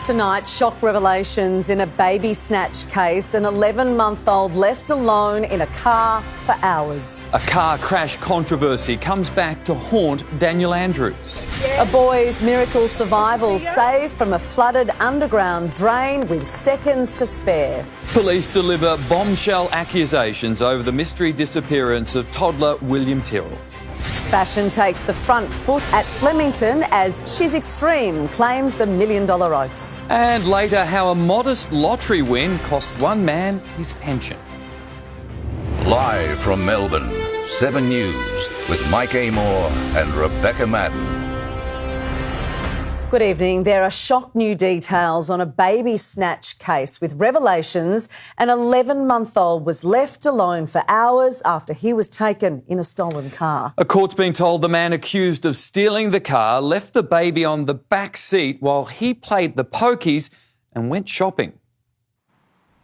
Tonight, shock revelations in a baby snatch case. An 11-month-old left alone in a car for hours. A car crash controversy comes back to haunt Daniel Andrews. A boy's miracle survival saved from a flooded underground drain with seconds to spare. Police deliver bombshell accusations over the mystery disappearance of toddler William Tyrrell. Fashion takes the front foot at Flemington as She's Extreme claims the $1 million oaks. And later, how a modest lottery win cost one man his pension. Live from Melbourne, 7 News with Mike Amor and Rebecca Madden. Good evening. There are shock new details on a baby snatch case with revelations an 11-month-old was left alone for hours after he was taken in a stolen car. A court's been told the man accused of stealing the car left the baby on the back seat while he played the pokies and went shopping.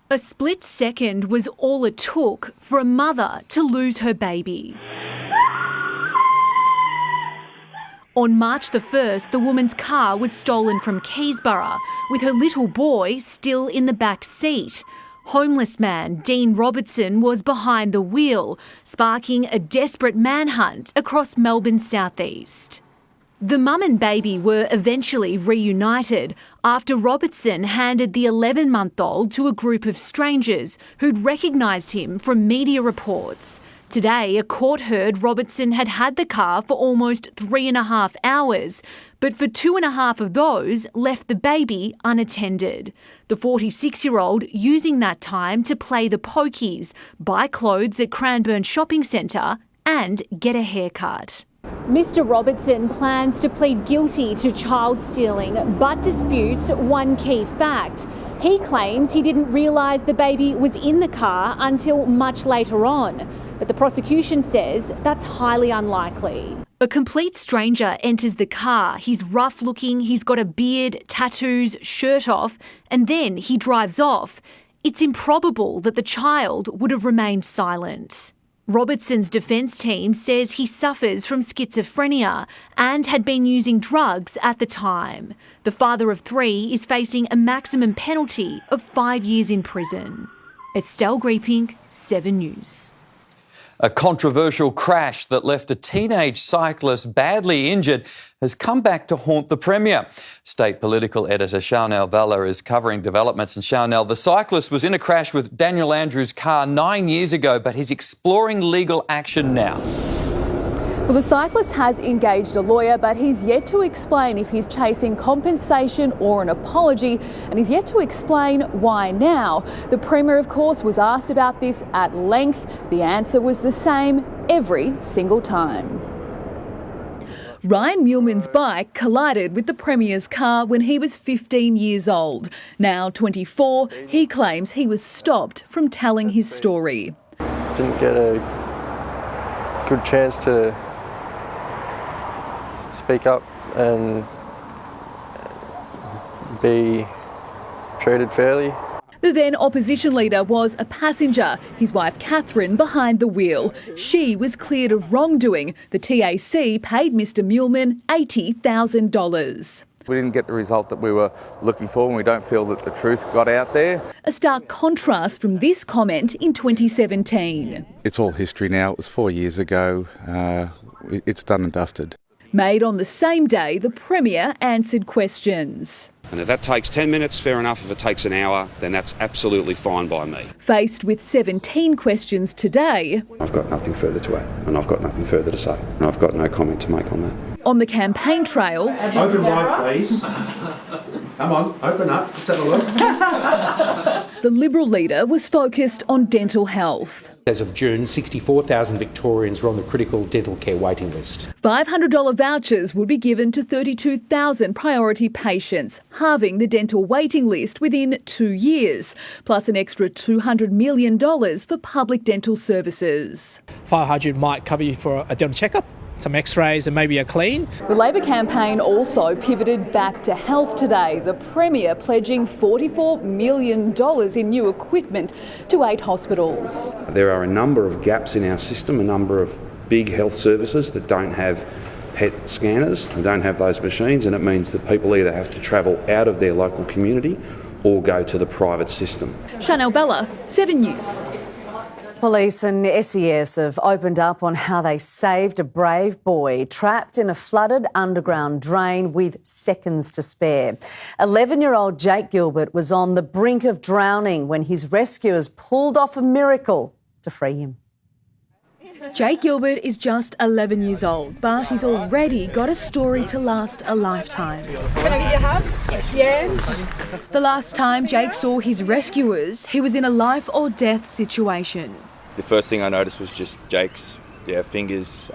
A split second was all it took for a mother to lose her baby. On March the 1st, the woman's car was stolen from Keysborough, with her little boy still in the back seat. Homeless man Dean Robertson was behind the wheel, sparking a desperate manhunt across Melbourne's southeast. The mum and baby were eventually reunited after Robertson handed the 11-month-old to a group of strangers who'd recognised him from media reports. Today, a court heard Robertson had had the car for almost 3.5 hours, but for 2.5 of those left the baby unattended. The 46-year-old using that time to play the pokies, buy clothes at Cranbourne Shopping Centre and get a haircut. Mr Robertson plans to plead guilty to child stealing but disputes one key fact. He claims he didn't realise the baby was in the car until much later on. But the prosecution says that's highly unlikely. A complete stranger enters the car. He's rough looking, he's got a beard, tattoos, shirt off, and then he drives off. It's improbable that the child would have remained silent. Robertson's defence team says he suffers from schizophrenia and had been using drugs at the time. The father of 3 is facing a maximum penalty of 5 years in prison. Estelle Greeping, 7 News. A controversial crash that left a teenage cyclist badly injured has come back to haunt the Premier. State political editor Charnel Valla is covering developments. And Charnel, the cyclist was in a crash with Daniel Andrews' car 9 years ago, but he's exploring legal action now. Well, the cyclist has engaged a lawyer, but he's yet to explain if he's chasing compensation or an apology, and he's yet to explain why now. The Premier, of course, was asked about this at length. The answer was the same every single time. Ryan Muleman's bike collided with the Premier's car when he was 15 years old. Now 24, he claims he was stopped from telling his story. Didn't get a good chance to speak up and be treated fairly. The then opposition leader was a passenger, his wife Catherine behind the wheel. She was cleared of wrongdoing. The TAC paid Mr Muleman $80,000. We didn't get the result that we were looking for, and we don't feel that the truth got out there. A stark contrast from this comment in 2017. It's all history now. It was 4 years ago. It's done and dusted. Made on the same day, the Premier answered questions. And if that takes 10 minutes, fair enough. If it takes an hour, then that's absolutely fine by me. Faced with 17 questions today, I've got nothing further to add, and I've got nothing further to say, and I've got no comment to make on that. On the campaign trail... Open mic, please. Come on, open up. Let's have a look. The Liberal leader was focused on dental health. As of June, 64,000 Victorians were on the critical dental care waiting list. $500 vouchers would be given to 32,000 priority patients, halving the dental waiting list within 2 years, plus an extra $200 million for public dental services. $500 might cover you for a dental checkup, some x-rays and maybe a clean. The Labor campaign also pivoted back to health today, the Premier pledging $44 million in new equipment to 8 hospitals. There are a number of gaps in our system, a number of big health services that don't have PET scanners. They don't have those machines, and it means that people either have to travel out of their local community or go to the private system. Chanel Bella, 7 News. Police and SES have opened up on how they saved a brave boy trapped in a flooded underground drain with seconds to spare. 11-year-old Jake Gilbert was on the brink of drowning when his rescuers pulled off a miracle to free him. Jake Gilbert is just 11 years old, but he's already got a story to last a lifetime. Can I give you a hug? Yes. The last time Jake saw his rescuers, he was in a life or death situation. The first thing I noticed was just Jake's fingers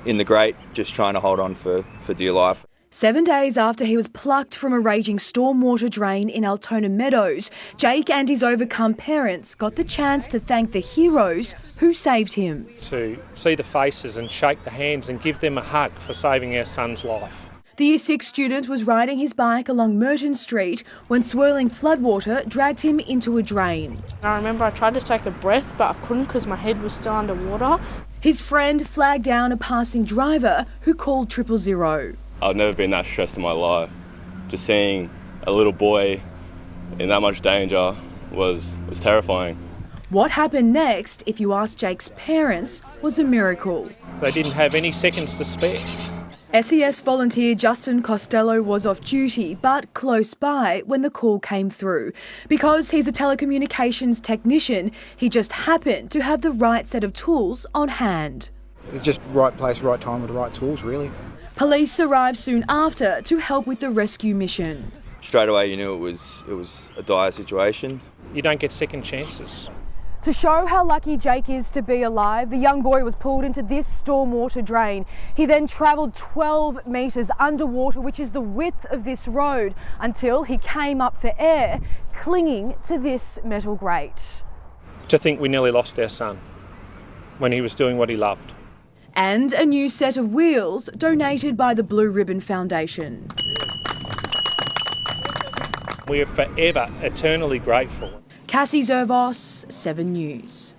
in the grate, just trying to hold on for dear life. 7 days after he was plucked from a raging stormwater drain in Altona Meadows, Jake and his overcome parents got the chance to thank the heroes who saved him. To see the faces and shake the hands and give them a hug for saving our son's life. The Year 6 student was riding his bike along Merton Street when swirling floodwater dragged him into a drain. I remember I tried to take a breath, but I couldn't because my head was still underwater. His friend flagged down a passing driver who called 000. I've never been that stressed in my life. Just seeing a little boy in that much danger was terrifying. What happened next, if you ask Jake's parents, was a miracle. They didn't have any seconds to spare. SES volunteer Justin Costello was off duty, but close by when the call came through. Because he's a telecommunications technician, he just happened to have the right set of tools on hand. It's just right place, right time with the right tools, really. Police arrived soon after to help with the rescue mission. Straight away you knew it was a dire situation. You don't get second chances. To show how lucky Jake is to be alive, the young boy was pulled into this stormwater drain. He then travelled 12 metres underwater, which is the width of this road, until he came up for air, clinging to this metal grate. To think we nearly lost our son when he was doing what he loved. And a new set of wheels donated by the Blue Ribbon Foundation. We are forever, eternally grateful. Cassie Zervos, 7 News.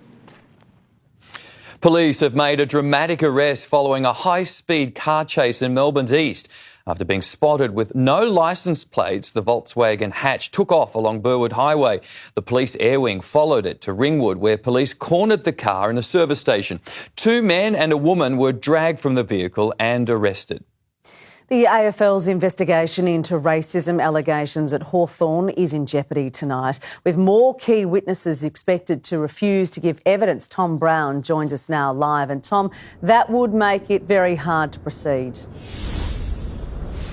Police have made a dramatic arrest following a high-speed car chase in Melbourne's east. After being spotted with no licence plates, the Volkswagen hatch took off along Burwood Highway. The police air wing followed it to Ringwood, where police cornered the car in a service station. 2 men and a woman were dragged from the vehicle and arrested. The AFL's investigation into racism allegations at Hawthorn is in jeopardy tonight, with more key witnesses expected to refuse to give evidence. Tom Brown joins us now live. And Tom, that would make it very hard to proceed.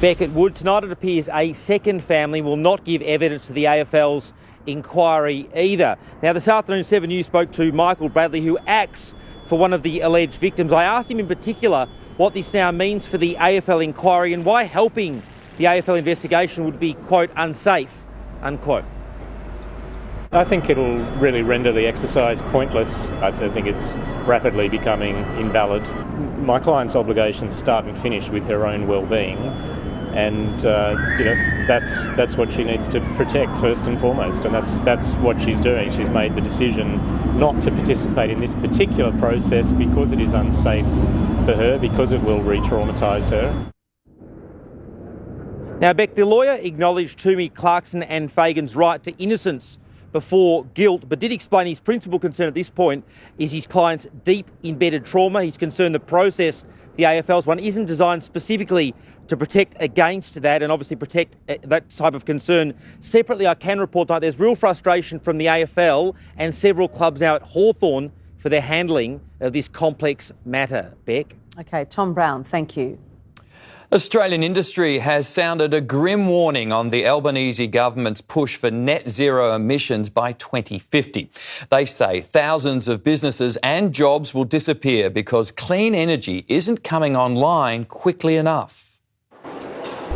Beckett would. Tonight it appears a second family will not give evidence to the AFL's inquiry either. Now this afternoon 7 News spoke to Michael Bradley, who acts for one of the alleged victims. I asked him in particular what this now means for the AFL inquiry and why helping the AFL investigation would be, quote, unsafe, unquote. I think it'll really render the exercise pointless. I think it's rapidly becoming invalid. My client's obligations start and finish with her own well-being, and that's what she needs to protect first and foremost, and that's what she's doing. She's made the decision not to participate in this particular process because it is unsafe for her, because it will re-traumatise her. Now, Beck, the lawyer acknowledged to me Clarkson and Fagan's right to innocence before guilt, but did explain his principal concern at this point is his client's deep embedded trauma. He's concerned the process, the AFL's one, isn't designed specifically to protect against that and obviously protect that type of concern. Separately, I can report that there's real frustration from the AFL and several clubs now at Hawthorn for their handling of this complex matter. Beck? OK, Tom Brown, thank you. Australian industry has sounded a grim warning on the Albanese government's push for net zero emissions by 2050. They say thousands of businesses and jobs will disappear because clean energy isn't coming online quickly enough.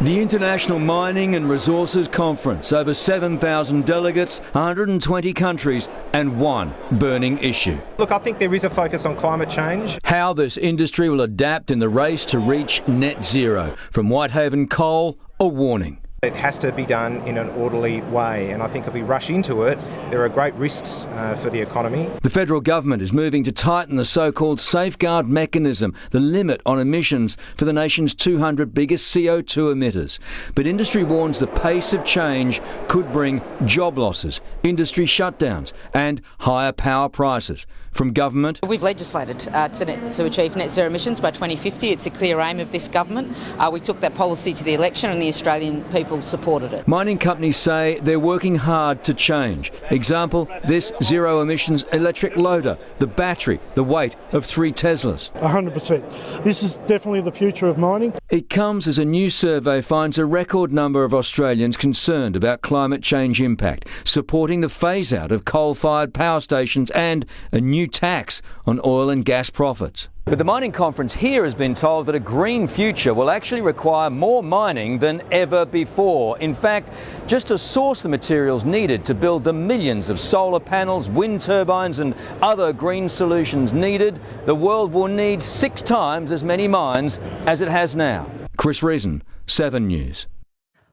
The International Mining and Resources Conference, over 7,000 delegates, 120 countries and one burning issue. Look, I think there is a focus on climate change. How this industry will adapt in the race to reach net zero. From Whitehaven Coal, a warning. It has to be done in an orderly way, and I think if we rush into it, there are great risks for the economy. The federal government is moving to tighten the so-called safeguard mechanism, the limit on emissions for the nation's 200 biggest CO2 emitters. But industry warns the pace of change could bring job losses, industry shutdowns and higher power prices. From government, we've legislated to achieve net zero emissions by 2050. It's a clear aim of this government. We took that policy to the election and the Australian people supported it. Mining companies say they're working hard to change. Example, this zero emissions electric loader, the battery, the weight of 3 Teslas. 100%. This is definitely the future of mining. It comes as a new survey finds a record number of Australians concerned about climate change impact, supporting the phase-out of coal-fired power stations and a new tax on oil and gas profits. But the mining conference here has been told that a green future will actually require more mining than ever before. In fact, just to source the materials needed to build the millions of solar panels, wind turbines and other green solutions needed, the world will need 6 times as many mines as it has now. Chris Reason, 7 News.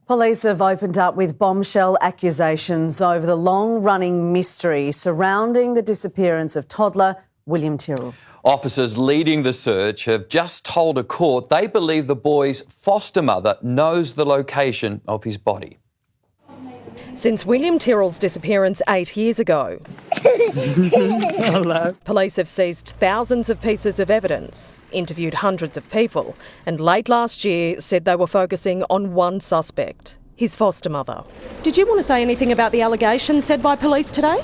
Police have opened up with bombshell accusations over the long-running mystery surrounding the disappearance of toddler William Tyrrell. Officers leading the search have just told a court they believe the boy's foster mother knows the location of his body. Since William Tyrrell's disappearance 8 years ago, police have seized thousands of pieces of evidence, interviewed hundreds of people, and late last year said they were focusing on one suspect, his foster mother. Did you want to say anything about the allegations said by police today?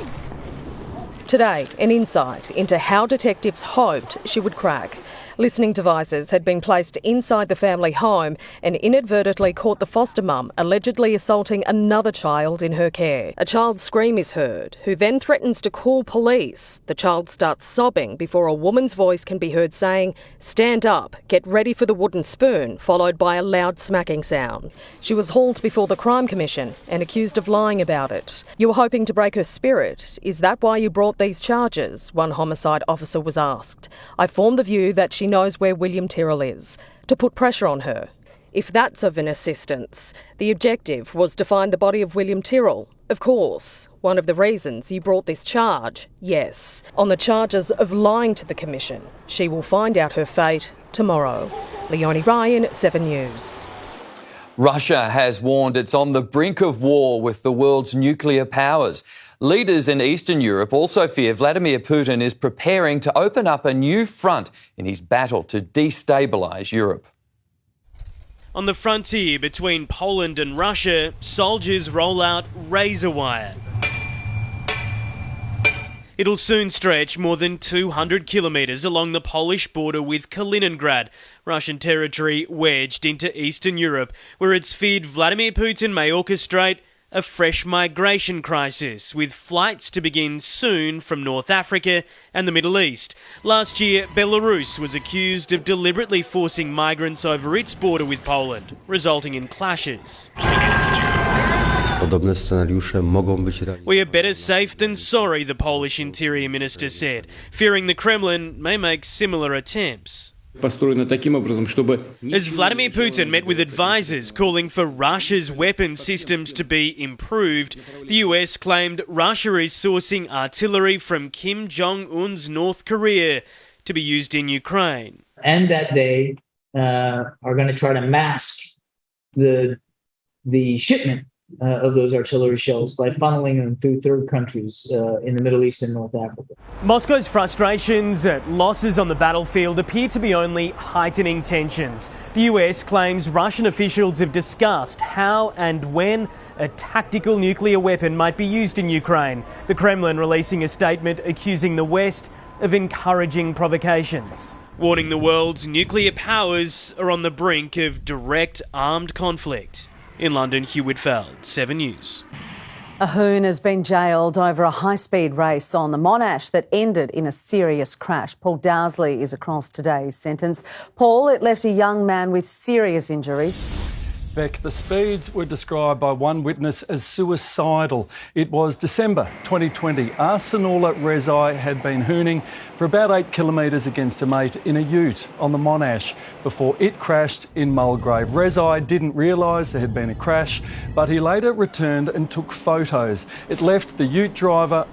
Today, an insight into how detectives hoped she would crack. Listening devices had been placed inside the family home and inadvertently caught the foster mum allegedly assaulting another child in her care. A child's scream is heard, who then threatens to call police. The child starts sobbing before a woman's voice can be heard saying, "Stand up, get ready for the wooden spoon," followed by a loud smacking sound. She was hauled before the Crime Commission and accused of lying about it. "You were hoping to break her spirit. Is that why you brought these charges?" one homicide officer was asked. "I formed the view that she knows where William Tyrrell is, to put pressure on her. If that's of an assistance, the objective was to find the body of William Tyrrell. Of course, one of the reasons you brought this charge, yes, on the charges of lying to the Commission. She will find out her fate tomorrow." Leonie Ryan, 7 News. Russia has warned it's on the brink of war with the world's nuclear powers. Leaders in Eastern Europe also fear Vladimir Putin is preparing to open up a new front in his battle to destabilise Europe. On the frontier between Poland and Russia, soldiers roll out razor wire. It'll soon stretch more than 200 kilometres along the Polish border with Kaliningrad, Russian territory wedged into Eastern Europe, where it's feared Vladimir Putin may orchestrate a fresh migration crisis, with flights to begin soon from North Africa and the Middle East. Last year, Belarus was accused of deliberately forcing migrants over its border with Poland, resulting in clashes. "We are better safe than sorry," the Polish Interior Minister said, fearing the Kremlin may make similar attempts. As Vladimir Putin met with advisors calling for Russia's weapon systems to be improved, the US claimed Russia is sourcing artillery from Kim Jong-un's North Korea to be used in Ukraine. And that they are going to try to mask the shipment of those artillery shells by funneling them through third countries in the Middle East and North Africa. Moscow's frustrations at losses on the battlefield appear to be only heightening tensions. The US claims Russian officials have discussed how and when a tactical nuclear weapon might be used in Ukraine. The Kremlin releasing a statement accusing the West of encouraging provocations, warning the world's nuclear powers are on the brink of direct armed conflict. In London, Hugh Whitfeld, 7 News. A hoon has been jailed over a high-speed race on the Monash that ended in a serious crash. Paul Dowsley is across today's sentence. Paul, it left a young man with serious injuries. Beck, the speeds were described by one witness as suicidal. It was December 2020. Arsenala Rezai had been hooning for about 8 kilometres against a mate in a ute on the Monash before it crashed in Mulgrave. Rezai didn't realise there had been a crash, but he later returned and took photos. It left the ute driver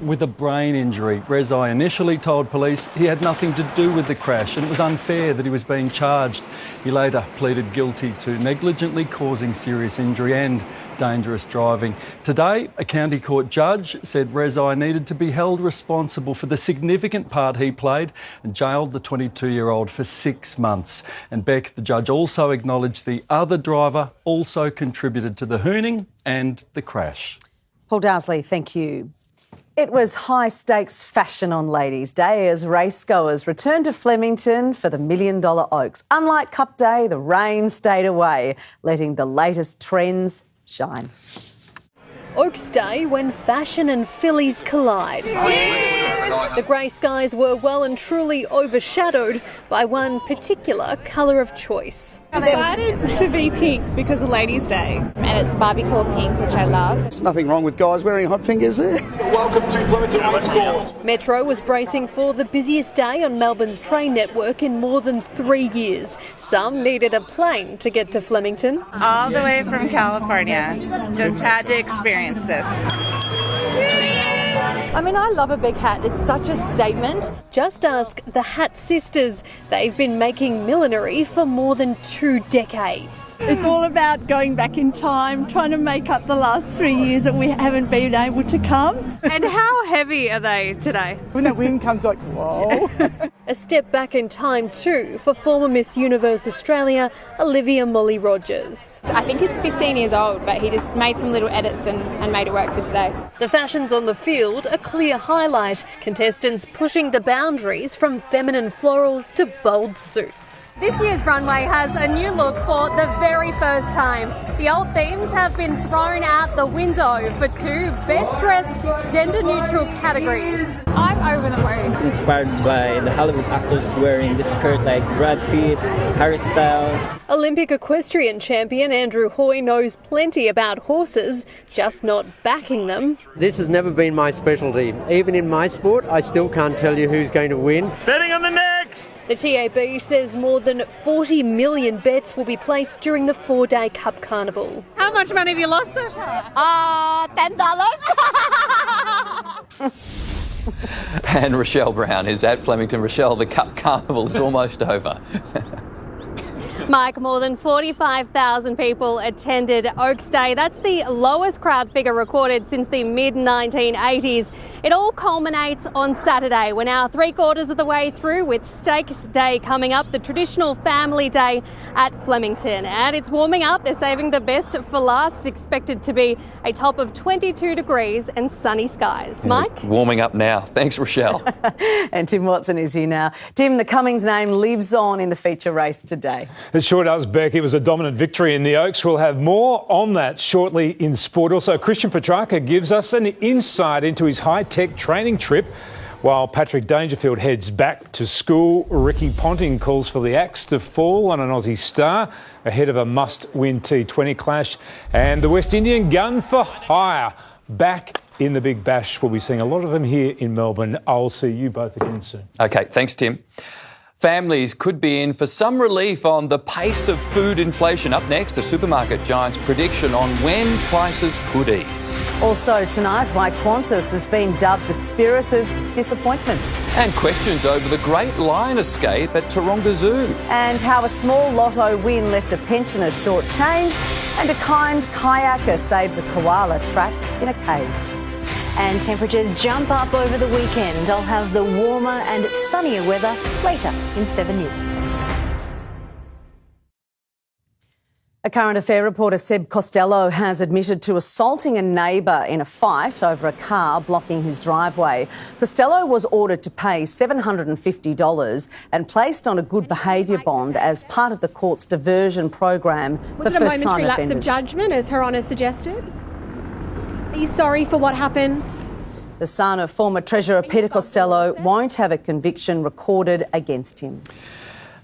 with a brain injury. Rezai initially told police he had nothing to do with the crash and it was unfair that he was being charged. He later pleaded guilty to negligently causing serious injury and dangerous driving. Today, a county court judge said Rezai needed to be held responsible for the significant part he played and jailed the 22-year-old for 6 months. And Beck, the judge also acknowledged the other driver also contributed to the hooning and the crash. Paul Dowsley, thank you. It was high-stakes fashion on Ladies' Day as racegoers returned to Flemington for the $1 Million Oaks. Unlike Cup Day, the rain stayed away, letting the latest trends shine. Oaks Day, when fashion and fillies collide. The grey skies were well and truly overshadowed by one particular colour of choice. I decided to be pink because of Ladies' Day, and it's Barbie-core pink, which I love. There's nothing wrong with guys wearing hot pink, is there? Welcome to Flemington Racecourse. Metro was bracing for the busiest day on Melbourne's train network in more than 3 years. Some needed a plane to get to Flemington. All the way from California. Just had to experience this. I mean, I love a big hat. It's such a statement. Just ask the Hat Sisters. They've been making millinery for more than 2 decades. It's all about going back in time, trying to make up the last 3 years that we haven't been able to come. And how heavy are they today? When that wind comes, like, whoa. A step back in time too for former Miss Universe Australia, Olivia Molly Rogers. I think it's 15 years old, but he just made some little edits and made it work for today. The fashions on the field, a clear highlight. Contestants pushing the boundaries from feminine florals to bold suits. This year's runway has a new look for the very first time. The old themes have been thrown out the window for 2 best-dressed, gender-neutral categories. I'm over the moon. Inspired by the Hollywood actors wearing this skirt like Brad Pitt, Harry Styles. Olympic equestrian champion Andrew Hoy knows plenty about horses, just not backing them. This has never been my specialty. Even in my sport, I still can't tell you who's going to win. Betting on the next! The TAB says more than 40 million bets will be placed during the 4-day Cup Carnival. How much money have you lost so far? $10. And Rochelle Brown is at Flemington. Rochelle, the Cup Carnival is almost over. Mike, more than 45,000 people attended Oaks Day. That's the lowest crowd figure recorded since the mid-1980s. It all culminates on Saturday. We're now 3/4 of the way through with Stakes Day coming up, the traditional family day at Flemington. And it's warming up. They're saving the best for last. It's expected to be a top of 22 degrees and sunny skies. Mike? It's warming up now. Thanks, Rochelle. And Tim Watson is here now. Tim, the Cummings name lives on in the feature race today. It sure does, Beck. It was a dominant victory in the Oaks. We'll have more on that shortly in sport. Also, Christian Petrarca gives us an insight into his high-tech training trip, while Patrick Dangerfield heads back to school. Ricky Ponting calls for the axe to fall on an Aussie star ahead of a must-win T20 clash. And the West Indian gun for hire back in the Big Bash. We'll be seeing a lot of them here in Melbourne. I'll see you both again soon. OK, thanks, Tim. Families could be in for some relief on the pace of food inflation. Up next, the supermarket giant's prediction on when prices could ease. Also tonight, why Qantas has been dubbed the spirit of disappointment. And questions over the Great Lion escape at Taronga Zoo. And how a small lotto win left a pensioner shortchanged, and a kind kayaker saves a koala trapped in a cave. And temperatures jump up over the weekend. I'll have the warmer and sunnier weather later in 7 News. A current affair reporter, Seb Costello, has admitted to assaulting a neighbour in a fight over a car blocking his driveway. Costello was ordered to pay $750 and placed on a good behaviour bond as part of the court's diversion program for first-time offenders. Was it a momentary lapse of judgment, as Her Honour suggested? Are you sorry for what happened? The son of former Treasurer Peter Costello won't have a conviction recorded against him.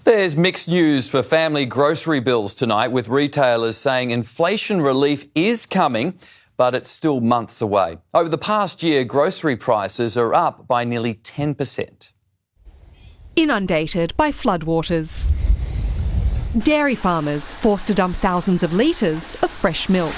There's mixed news for family grocery bills tonight, with retailers saying inflation relief is coming, but it's still months away. Over the past year, grocery prices are up by nearly 10%. Inundated by floodwaters. Dairy farmers forced to dump thousands of litres of fresh milk.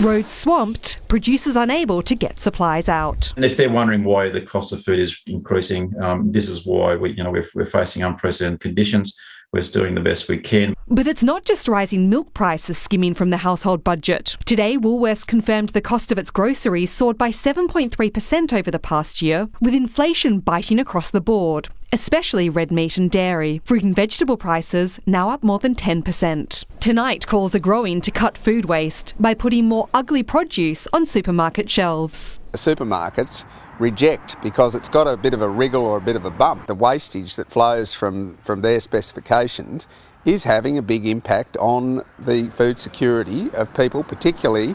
Roads swamped, producers unable to get supplies out. And if they're wondering why the cost of food is increasing, this is why we're facing unprecedented conditions. We're just doing the best we can. But it's not just rising milk prices skimming from the household budget. Today, Woolworths confirmed the cost of its groceries soared by 7.3% over the past year, with inflation biting across the board, especially red meat and dairy. Fruit and vegetable prices now up more than 10%. Tonight, calls are growing to cut food waste by putting more ugly produce on supermarket shelves. Supermarkets reject because it's got a bit of a wriggle or a bit of a bump. The wastage that flows from their specifications is having a big impact on the food security of people, particularly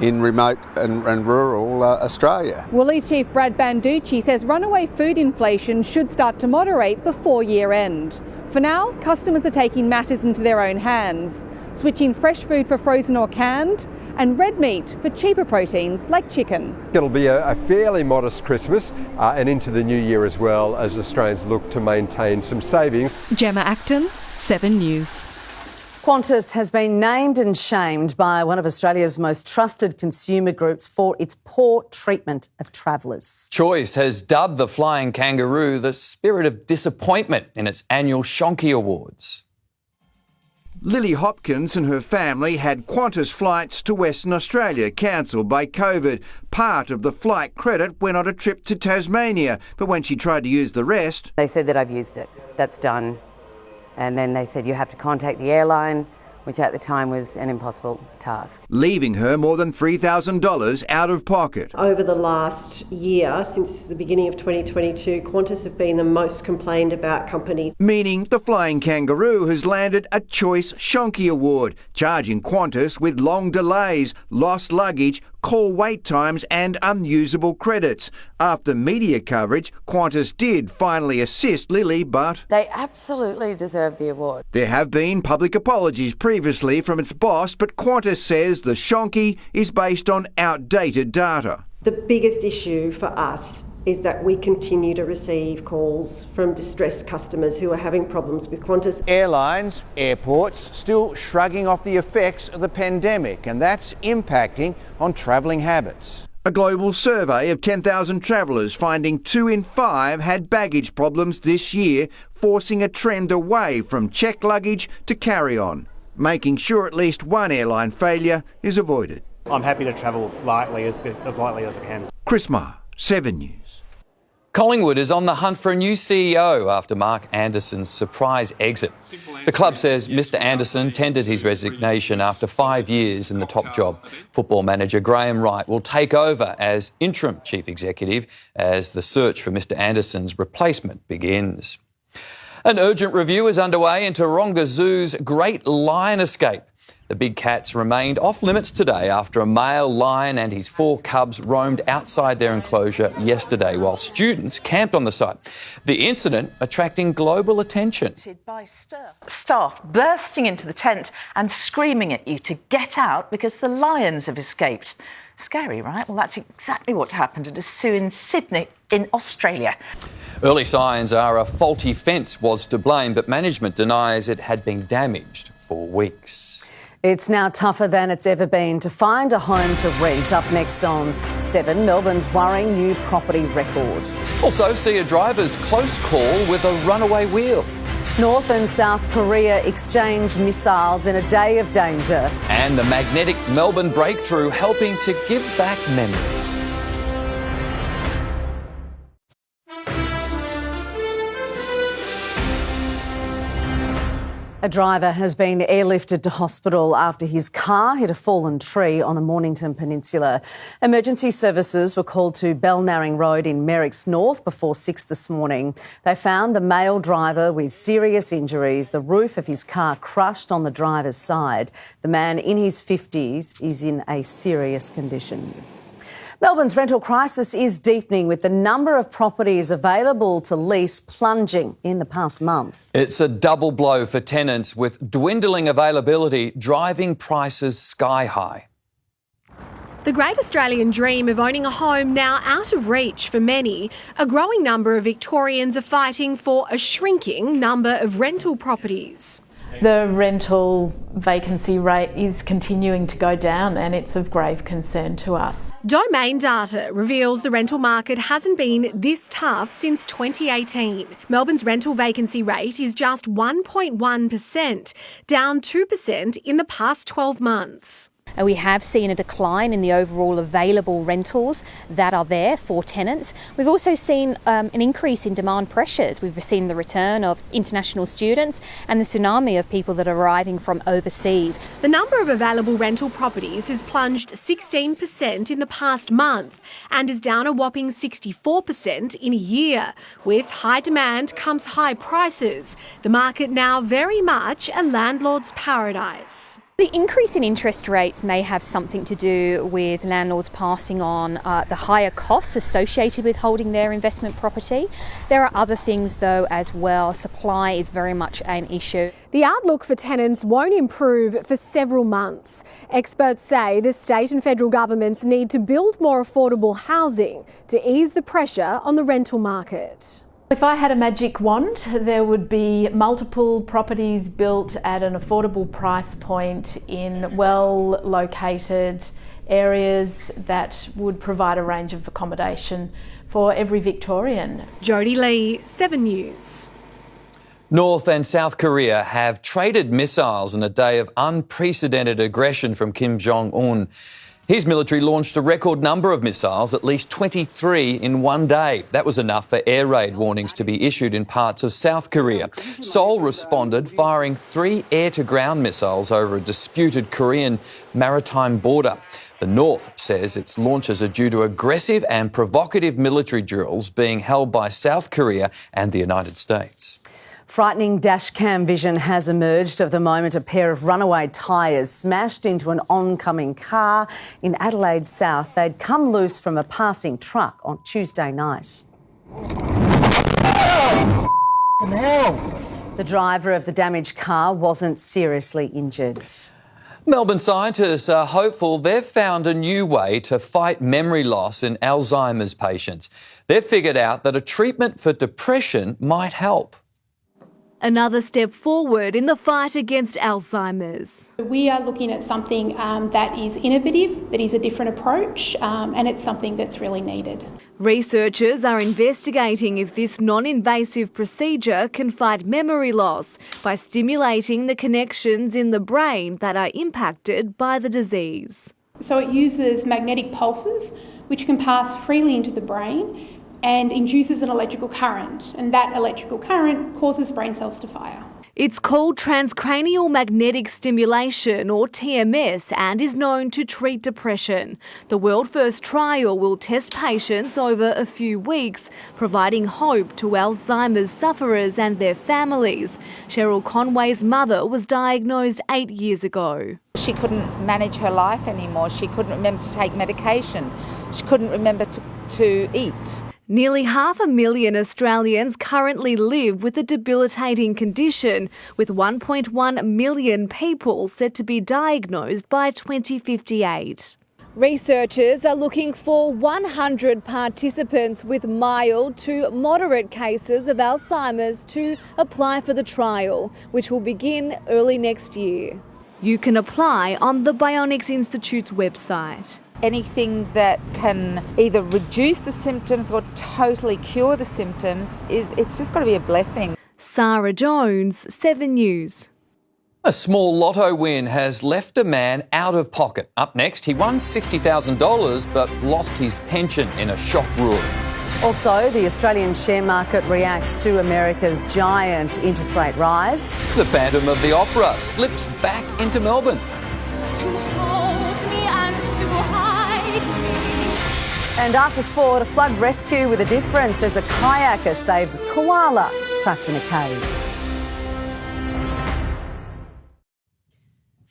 in remote and rural Australia. Woolies Chief Brad Banducci says runaway food inflation should start to moderate before year end. For now, customers are taking matters into their own hands, switching fresh food for frozen or canned, and red meat for cheaper proteins like chicken. It'll be a fairly modest Christmas and into the new year as well, as Australians look to maintain some savings. Gemma Acton, 7 News. Qantas has been named and shamed by one of Australia's most trusted consumer groups for its poor treatment of travellers. Choice has dubbed the Flying Kangaroo the spirit of disappointment in its annual Shonky Awards. Lily Hopkins and her family had Qantas flights to Western Australia cancelled by COVID. Part of the flight credit went on a trip to Tasmania, but when she tried to use the rest... They said that I've used it. That's done. And then they said you have to contact the airline, which at the time was an impossible task. Leaving her more than $3,000 out of pocket. Over the last year, since the beginning of 2022, Qantas have been the most complained about company. Meaning the Flying Kangaroo has landed a Choice Shonky Award, charging Qantas with long delays, lost luggage, call wait times and unusable credits. After media coverage, Qantas did finally assist Lily, but... They absolutely deserve the award. There have been public apologies previously from its boss, but Qantas says the Shonky is based on outdated data. The biggest issue for us is that we continue to receive calls from distressed customers who are having problems with Qantas. Airlines, airports, still shrugging off the effects of the pandemic, and that's impacting on travelling habits. A global survey of 10,000 travellers finding 2 in 5 had baggage problems this year, forcing a trend away from checked luggage to carry-on, making sure at least one airline failure is avoided. I'm happy to travel lightly, as lightly as I can. Chris Marr, 7 News. Collingwood is on the hunt for a new CEO after Mark Anderson's surprise exit. The club says Mr Anderson tendered his resignation after 5 years in the top job. Football manager Graham Wright will take over as interim chief executive as the search for Mr Anderson's replacement begins. An urgent review is underway into Taronga Zoo's Great Lion Escape. The big cats remained off limits today after a male lion and his 4 cubs roamed outside their enclosure yesterday while students camped on the site. The incident attracting global attention. By staff bursting into the tent and screaming at you to get out because the lions have escaped. Scary, right? Well, that's exactly what happened at a zoo in Sydney in Australia. Early signs are a faulty fence was to blame, but management denies it had been damaged for weeks. It's now tougher than it's ever been to find a home to rent. Up next on 7, Melbourne's worrying new property record. Also, see a driver's close call with a runaway wheel. North and South Korea exchange missiles in a day of danger. And the magnetic Melbourne breakthrough helping to give back memories. A driver has been airlifted to hospital after his car hit a fallen tree on the Mornington Peninsula. Emergency services were called to Belnarring Road in Merricks North before 6 this morning. They found the male driver with serious injuries, the roof of his car crushed on the driver's side. The man in his 50s is in a serious condition. Melbourne's rental crisis is deepening, with the number of properties available to lease plunging in the past month. It's a double blow for tenants, with dwindling availability driving prices sky high. The great Australian dream of owning a home now out of reach for many. A growing number of Victorians are fighting for a shrinking number of rental properties. The rental vacancy rate is continuing to go down, and it's of grave concern to us. Domain data reveals the rental market hasn't been this tough since 2018. Melbourne's rental vacancy rate is just 1.1%, down 2% in the past 12 months. We have seen a decline in the overall available rentals that are there for tenants. We've also seen an increase in demand pressures. We've seen the return of international students and the tsunami of people that are arriving from overseas. The number of available rental properties has plunged 16% in the past month and is down a whopping 64% in a year. With high demand comes high prices. The market now very much a landlord's paradise. The increase in interest rates may have something to do with landlords passing on the higher costs associated with holding their investment property. There are other things though as well. Supply is very much an issue. The outlook for tenants won't improve for several months. Experts say the state and federal governments need to build more affordable housing to ease the pressure on the rental market. If I had a magic wand, there would be multiple properties built at an affordable price point in well-located areas that would provide a range of accommodation for every Victorian. Jodie Lee, 7 News. North and South Korea have traded missiles in a day of unprecedented aggression from Kim Jong-un. His military launched a record number of missiles, at least 23 in one day. That was enough for air raid warnings to be issued in parts of South Korea. Seoul responded, firing 3 air-to-ground missiles over a disputed Korean maritime border. The North says its launches are due to aggressive and provocative military drills being held by South Korea and the United States. Frightening dashcam vision has emerged of the moment a pair of runaway tyres smashed into an oncoming car in Adelaide South. They'd come loose from a passing truck on Tuesday night. The driver of the damaged car wasn't seriously injured. Melbourne scientists are hopeful they've found a new way to fight memory loss in Alzheimer's patients. They've figured out that a treatment for depression might help. Another step forward in the fight against Alzheimer's. We are looking at something that is innovative, that is a different approach, and it's something that's really needed. Researchers are investigating if this non-invasive procedure can fight memory loss by stimulating the connections in the brain that are impacted by the disease. So it uses magnetic pulses, which can pass freely into the brain and induces an electrical current, and that electrical current causes brain cells to fire. It's called transcranial magnetic stimulation, or TMS, and is known to treat depression. The world-first trial will test patients over a few weeks, providing hope to Alzheimer's sufferers and their families. Cheryl Conway's mother was diagnosed 8 years ago. She couldn't manage her life anymore. She couldn't remember to take medication. She couldn't remember to eat. Nearly 500,000 Australians currently live with a debilitating condition, with 1.1 million people set to be diagnosed by 2058. Researchers are looking for 100 participants with mild to moderate cases of Alzheimer's to apply for the trial, which will begin early next year. You can apply on the Bionics Institute's website. Anything that can either reduce the symptoms or totally cure the symptoms, it's just got to be a blessing. Sarah Jones, 7 News. A small lotto win has left a man out of pocket. Up next, he won $60,000 but lost his pension in a shock ruling. Also, the Australian share market reacts to America's giant interest rate rise. The Phantom of the Opera slips back into Melbourne. To hold me and to hide me. And after sport, a flood rescue with a difference as a kayaker saves a koala trapped in a cave.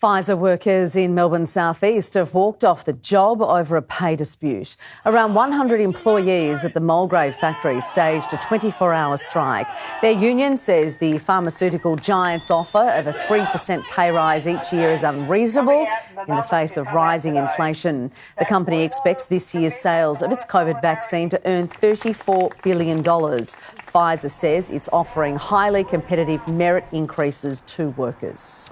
Pfizer workers in Melbourne's southeast have walked off the job over a pay dispute. Around 100 employees at the Mulgrave factory staged a 24-hour strike. Their union says the pharmaceutical giant's offer of a 3% pay rise each year is unreasonable in the face of rising inflation. The company expects this year's sales of its COVID vaccine to earn $34 billion. Pfizer says it's offering highly competitive merit increases to workers.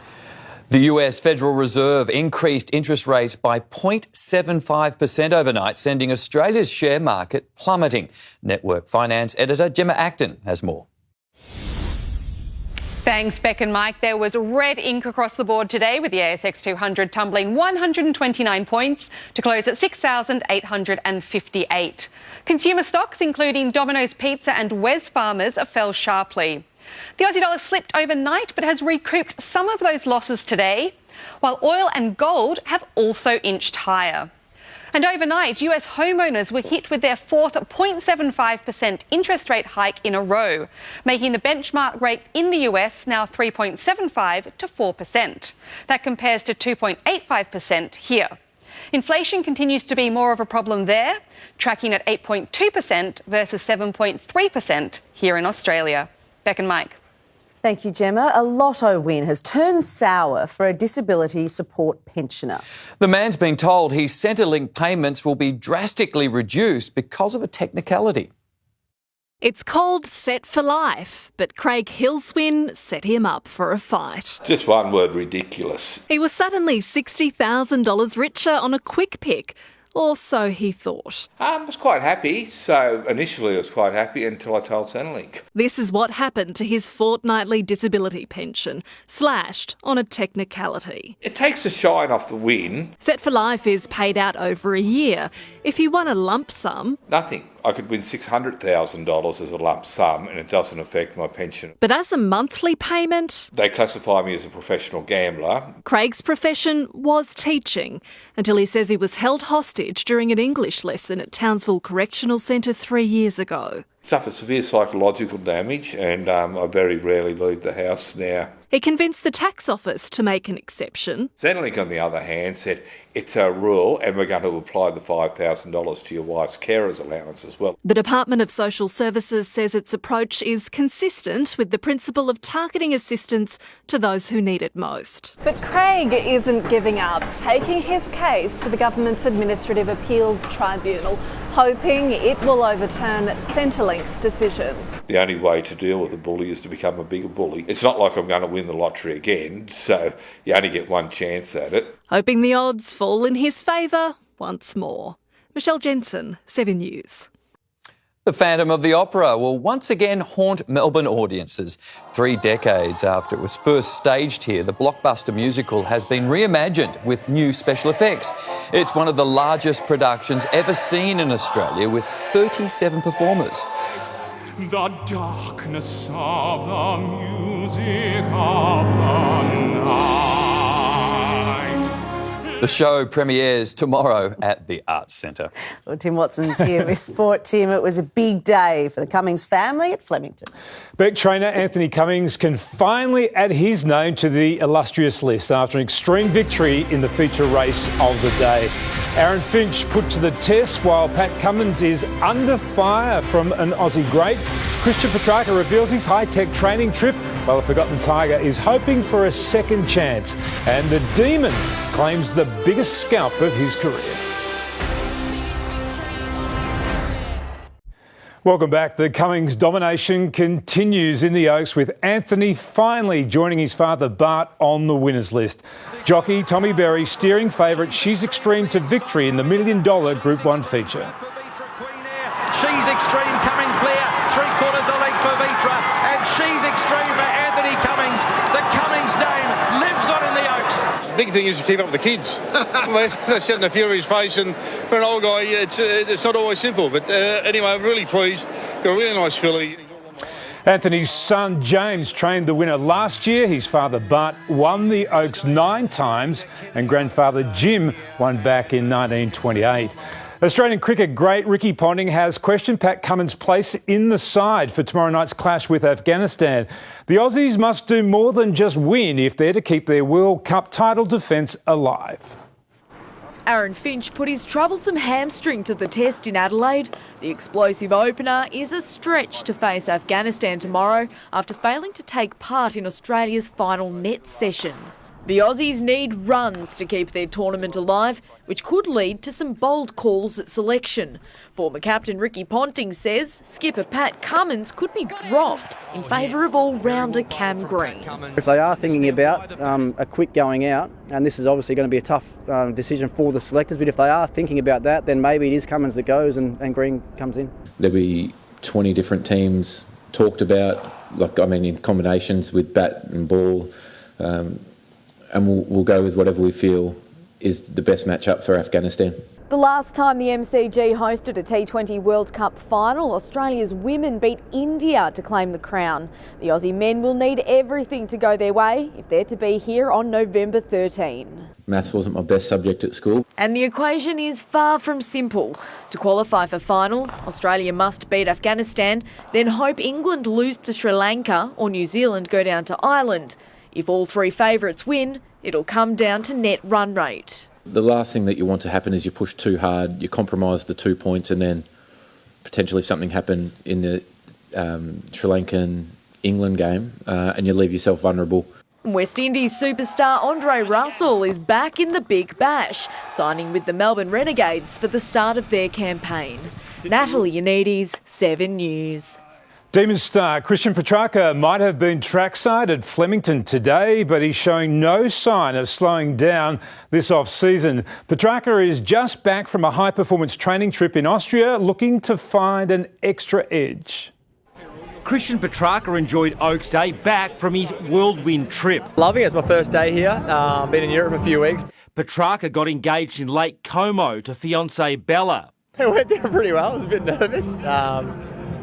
The US Federal Reserve increased interest rates by 0.75% overnight, sending Australia's share market plummeting. Network Finance editor Gemma Acton has more. Thanks, Beck and Mike. There was red ink across the board today, with the ASX 200 tumbling 129 points to close at 6,858. Consumer stocks, including Domino's Pizza and Wesfarmers, fell sharply. The Aussie dollar slipped overnight but has recouped some of those losses today, while oil and gold have also inched higher. And overnight, US homeowners were hit with their fourth 0.75% interest rate hike in a row, making the benchmark rate in the US now 3.75 to 4%. That compares to 2.85% here. Inflation continues to be more of a problem there, tracking at 8.2% versus 7.3% here in Australia. Beck and Mike. Thank you, Gemma. A lotto win has turned sour for a disability support pensioner. The man's been told his Centrelink payments will be drastically reduced because of a technicality. It's called Set for Life, but Craig Hill's win set him up for a fight. Just one word, ridiculous. He was suddenly $60,000 richer on a quick pick. Or so he thought. I was quite happy. So initially I was quite happy until I told Centrelink. This is what happened to his fortnightly disability pension, slashed on a technicality. It takes the shine off the win. Set for Life is paid out over a year. If you won a lump sum... Nothing. I could win $600,000 as a lump sum and it doesn't affect my pension. But as a monthly payment... They classify me as a professional gambler. Craig's profession was teaching, until he says he was held hostage during an English lesson at Townsville Correctional Centre 3 years ago. Suffered severe psychological damage and I very rarely leave the house now. He convinced the tax office to make an exception. Centrelink, on the other hand, said it's a rule and we're going to apply the $5,000 to your wife's carer's allowance as well. The Department of Social Services says its approach is consistent with the principle of targeting assistance to those who need it most. But Craig isn't giving up, taking his case to the government's Administrative Appeals Tribunal, hoping it will overturn Centrelink's decision. The only way to deal with a bully is to become a bigger bully. It's not like I'm going to win the lottery again, so you only get one chance at it. Hoping the odds fall in his favour once more. Michelle Jensen, 7 News. The Phantom of the Opera will once again haunt Melbourne audiences. 3 decades after it was first staged here, the blockbuster musical has been reimagined with new special effects. It's one of the largest productions ever seen in Australia, with 37 performers. The darkness of the music of the night. The show premieres tomorrow at the Arts Centre. Well, Tim Watson's here with sport. Tim, it was a big day for the Cummings family at Flemington. Beck trainer Anthony Cummings can finally add his name to the illustrious list after an extreme victory in the feature race of the day. Aaron Finch put to the test while Pat Cummins is under fire from an Aussie great. Christian Petrarca reveals his high-tech training trip, while the Forgotten Tiger is hoping for a second chance. And the Demon claims the biggest scalp of his career. Welcome back. The Cummings domination continues in the Oaks, with Anthony finally joining his father Bart on the winners list. Jockey Tommy Berry steering favourite She's Extreme to victory in the $1 million Group 1 feature. She's Extreme coming clear, 3/4 a length for Vitra, and She's Extreme for Anthony Cummings. The Cummings name lives on in the Oaks. The big thing is to keep up with the kids. They're setting a furious pace, and for an old guy, it's not always simple. But anyway, I'm really pleased. Got a really nice filly. Anthony's son James trained the winner last year. His father Bart won the Oaks 9 times, and grandfather Jim won back in 1928. Australian cricket great Ricky Ponting has questioned Pat Cummins' place in the side for tomorrow night's clash with Afghanistan. The Aussies must do more than just win if they're to keep their World Cup title defence alive. Aaron Finch put his troublesome hamstring to the test in Adelaide. The explosive opener is a stretch to face Afghanistan tomorrow after failing to take part in Australia's final net session. The Aussies need runs to keep their tournament alive, which could lead to some bold calls at selection. Former captain Ricky Ponting says skipper Pat Cummins could be dropped in favour of all-rounder Cam Green. If they are thinking about a quick going out, and this is obviously going to be a tough decision for the selectors, but if they are thinking about that, then maybe it is Cummins that goes and Green comes in. There'll be 20 different teams talked about, in combinations with bat and ball. And we'll go with whatever we feel is the best matchup for Afghanistan. The last time the MCG hosted a T20 World Cup final, Australia's women beat India to claim the crown. The Aussie men will need everything to go their way if they're to be here on November 13. Maths wasn't my best subject at school. And the equation is far from simple. To qualify for finals, Australia must beat Afghanistan, then hope England lose to Sri Lanka or New Zealand go down to Ireland. If all three favourites win, it'll come down to net run rate. The last thing that you want to happen is you push too hard, you compromise the 2 points, and then potentially if something happened in the Sri Lankan England game and you leave yourself vulnerable. West Indies superstar Andre Russell is back in the Big Bash, signing with the Melbourne Renegades for the start of their campaign. Natalie Yannidis, 7 News. Demons star Christian Petrarca might have been trackside at Flemington today, but he's showing no sign of slowing down this off-season. Petrarca is just back from a high-performance training trip in Austria, looking to find an extra edge. Christian Petrarca enjoyed Oaks Day back from his whirlwind trip. Loving it. It's my first day here. Been in Europe a few weeks. Petrarca got engaged in Lake Como to fiancée Bella. It went down pretty well. I was a bit nervous.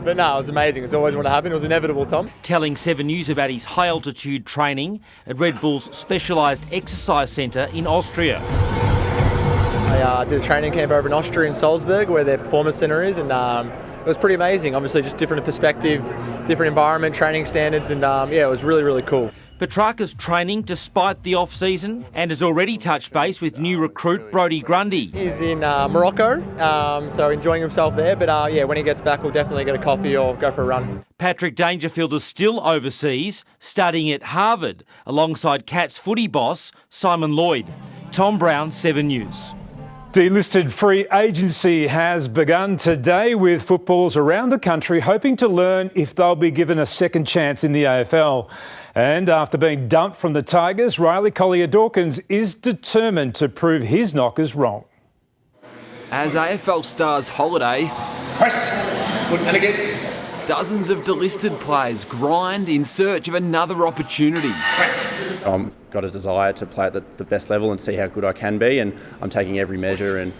But no, it was amazing. It's always going to happen. It was inevitable, Tom. Telling 7 News about his high-altitude training at Red Bull's specialised exercise centre in Austria. I did a training camp over in Austria in Salzburg, where their performance centre is, and it was pretty amazing. Obviously, just different perspective, different environment, training standards, and it was really, really cool. Petrarca's training despite the off-season and has already touched base with new recruit Brodie Grundy. He's in Morocco, so enjoying himself there. But when he gets back, we'll definitely get a coffee or go for a run. Patrick Dangerfield is still overseas, studying at Harvard, alongside Cats footy boss Simon Lloyd. Tom Brown, 7 News. Delisted free agency has begun today, with footballers around the country hoping to learn if they'll be given a second chance in the AFL. And after being dumped from the Tigers, Riley Collier-Dawkins is determined to prove his knockers wrong. As AFL stars holiday, press, and again. Dozens of delisted players grind in search of another opportunity. I've got a desire to play at the best level and see how good I can be, and I'm taking every measure and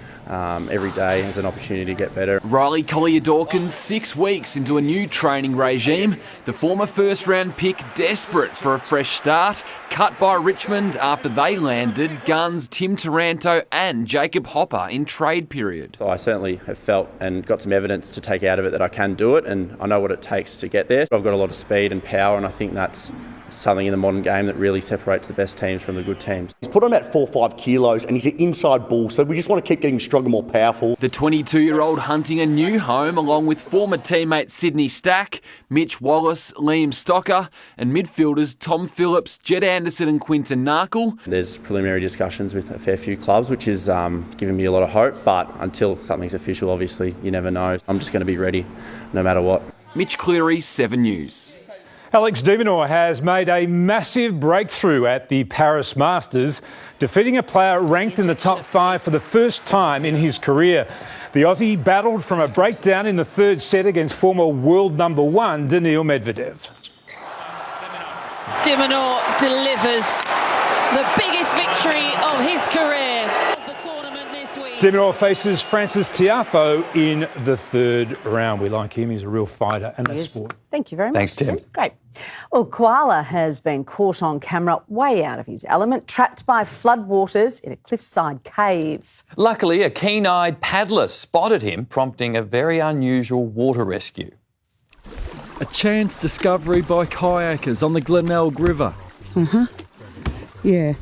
every day as an opportunity to get better. Riley Collier-Dawkins 6 weeks into a new training regime. The former first-round pick desperate for a fresh start, cut by Richmond after they landed guns Tim Taranto and Jacob Hopper in trade period. So I certainly have felt and got some evidence to take out of it that I can do it, and I know what it takes to get there. I've got a lot of speed and power, and I think that's something in the modern game that really separates the best teams from the good teams. He's put on about 4 or 5 kilos and he's an inside bull, so we just want to keep getting stronger, more powerful. The 22-year-old hunting a new home along with former teammates Sydney Stack, Mitch Wallace, Liam Stocker and midfielders Tom Phillips, Jed Anderson and Quinton Narkle. There's preliminary discussions with a fair few clubs, which is giving me a lot of hope, but until something's official, obviously, you never know. I'm just going to be ready no matter what. Mitch Cleary, 7 News. Alex de Minaur has made a massive breakthrough at the Paris Masters, defeating a player ranked in the top 5 for the first time in his career. The Aussie battled from a breakdown in the third set against former world number 1 Daniil Medvedev. De Minaur delivers the biggest victory of his career of the tournament this week. De Minaur faces Francis Tiafoe in the third round. We like him. He's a real fighter, and that's sport. Thank you very much. Thanks, Tim. Great. Well, koala has been caught on camera way out of his element, trapped by floodwaters in a cliffside cave. Luckily, a keen-eyed paddler spotted him, prompting a very unusual water rescue. A chance discovery by kayakers on the Glenelg River. Yeah.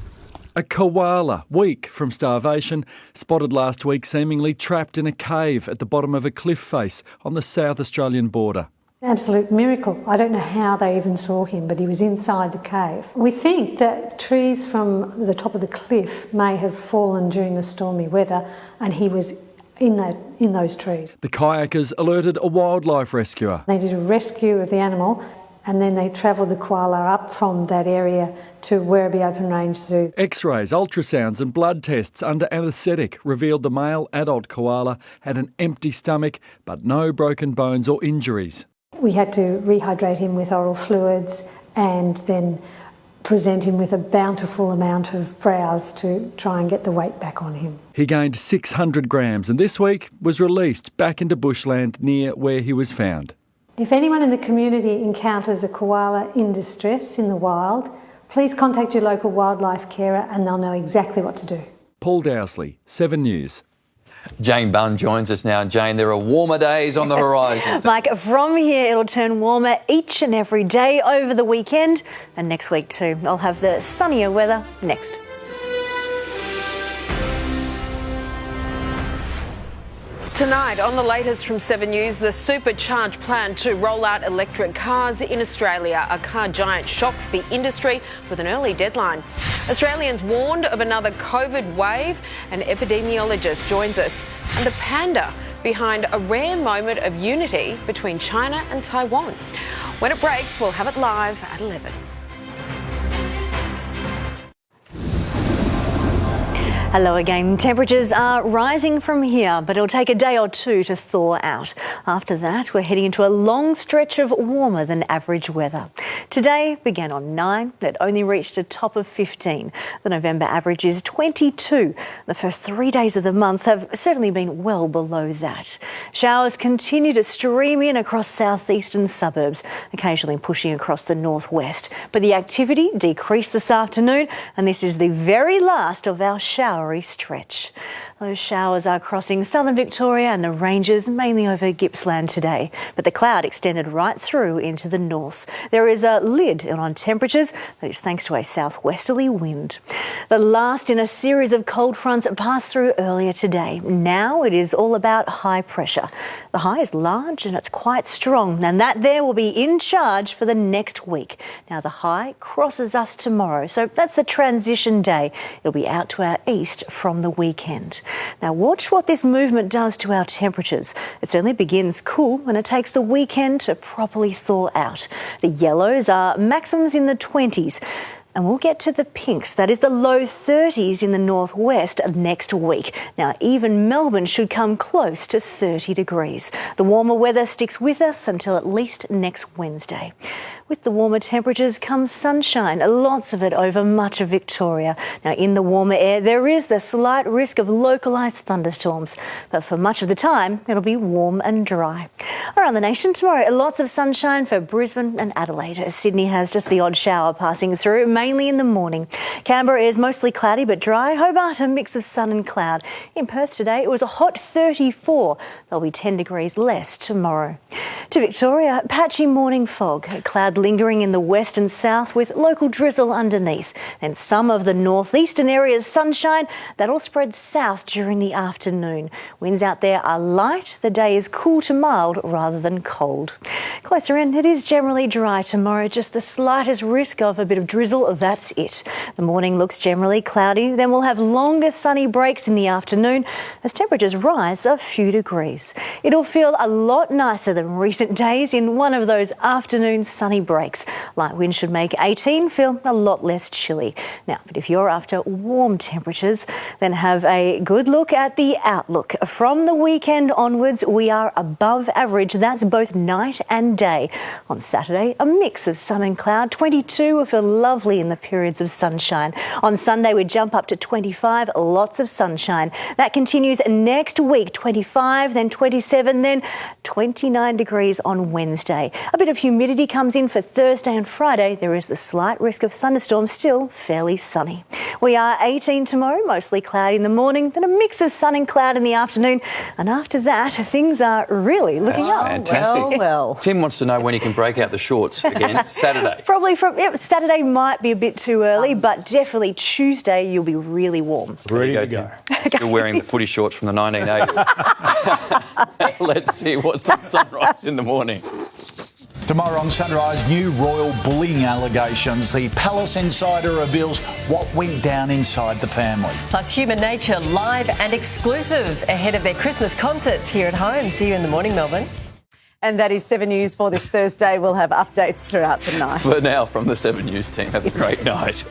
A koala, weak from starvation, spotted last week seemingly trapped in a cave at the bottom of a cliff face on the South Australian border. Absolute miracle. I don't know how they even saw him, but he was inside the cave. We think that trees from the top of the cliff may have fallen during the stormy weather, and he was in those trees. The kayakers alerted a wildlife rescuer. They did a rescue of the animal, and then they travelled the koala up from that area to Werribee Open Range Zoo. X-rays, ultrasounds and blood tests under anaesthetic revealed the male adult koala had an empty stomach but no broken bones or injuries. We had to rehydrate him with oral fluids and then present him with a bountiful amount of browse to try and get the weight back on him. He gained 600 grams and this week was released back into bushland near where he was found. If anyone in the community encounters a koala in distress in the wild, please contact your local wildlife carer and they'll know exactly what to do. Paul Dowsley, 7 News. Jane Bunn joins us now. Jane, there are warmer days on the horizon. Mike, from here it'll turn warmer each and every day over the weekend and next week too. I'll have the sunnier weather next. Tonight, on the latest from 7 News, the supercharged plan to roll out electric cars in Australia. A car giant shocks the industry with an early deadline. Australians warned of another COVID wave. An epidemiologist joins us. And the panda behind a rare moment of unity between China and Taiwan. When it breaks, we'll have it live at 11. Hello again. Temperatures are rising from here, but it'll take a day or two to thaw out. After that, we're heading into a long stretch of warmer than average weather. Today began on 9. It only reached a top of 15. The November average is 22. The first 3 days of the month have certainly been well below that. Showers continue to stream in across southeastern suburbs, occasionally pushing across the northwest. But the activity decreased this afternoon, and this is the very last of our shower stretch. Those showers are crossing southern Victoria and the ranges, mainly over Gippsland today. But the cloud extended right through into the north. There is a lid on temperatures that is thanks to a southwesterly wind. The last in a series of cold fronts passed through earlier today. Now it is all about high pressure. The high is large and it's quite strong, and that there will be in charge for the next week. Now the high crosses us tomorrow, so that's the transition day. It'll be out to our east from the weekend. Now watch what this movement does to our temperatures. It certainly begins cool when it takes the weekend to properly thaw out. The yellows are maximums in the 20s. And we'll get to the pinks, that is the low 30s in the northwest next week. Now, even Melbourne should come close to 30 degrees. The warmer weather sticks with us until at least next Wednesday. With the warmer temperatures comes sunshine, lots of it over much of Victoria. Now, in the warmer air, there is the slight risk of localised thunderstorms, but for much of the time, it'll be warm and dry. Around the nation tomorrow, lots of sunshine for Brisbane and Adelaide. Sydney has just the odd shower passing through, mainly in the morning. Canberra is mostly cloudy but dry. Hobart, a mix of sun and cloud. In Perth today, it was a hot 34. There'll be 10 degrees less tomorrow. To Victoria, patchy morning fog. Cloud lingering in the west and south with local drizzle underneath. Then some of the northeastern areas sunshine. That'll spread south during the afternoon. Winds out there are light. The day is cool to mild rather than cold. Closer in, it is generally dry tomorrow. Just the slightest risk of a bit of drizzle. That's it. The morning looks generally cloudy. Then we'll have longer sunny breaks in the afternoon as temperatures rise a few degrees. It'll feel a lot nicer than recent days in one of those afternoon sunny breaks. Light wind should make 18 feel a lot less chilly. Now, but if you're after warm temperatures, then have a good look at the outlook. From the weekend onwards, we are above average. That's both night and day. On Saturday, a mix of sun and cloud. 22 will feel lovely in the periods of sunshine. On Sunday, we jump up to 25, lots of sunshine. That continues next week, 25, then 27, then 29 degrees on Wednesday. A bit of humidity comes in for Thursday and Friday. There is the slight risk of thunderstorms, still fairly sunny. We are 18 tomorrow, mostly cloudy in the morning, then a mix of sun and cloud in the afternoon. And after that, things are really looking up. Fantastic. Well. Tim wants to know when he can break out the shorts again. Saturday. Probably Saturday might be a bit too early, but definitely Tuesday you'll be really warm. Ready to go. Still wearing the footy shorts from the 1980s. Let's see what's on Sunrise in the morning. Tomorrow on Sunrise, new royal bullying allegations. The Palace insider reveals what went down inside the family. Plus Human Nature live and exclusive ahead of their Christmas concerts here at home. See you in the morning, Melbourne. And that is 7 News for this Thursday. We'll have updates throughout the night. For now, from the 7 News team, have a great night.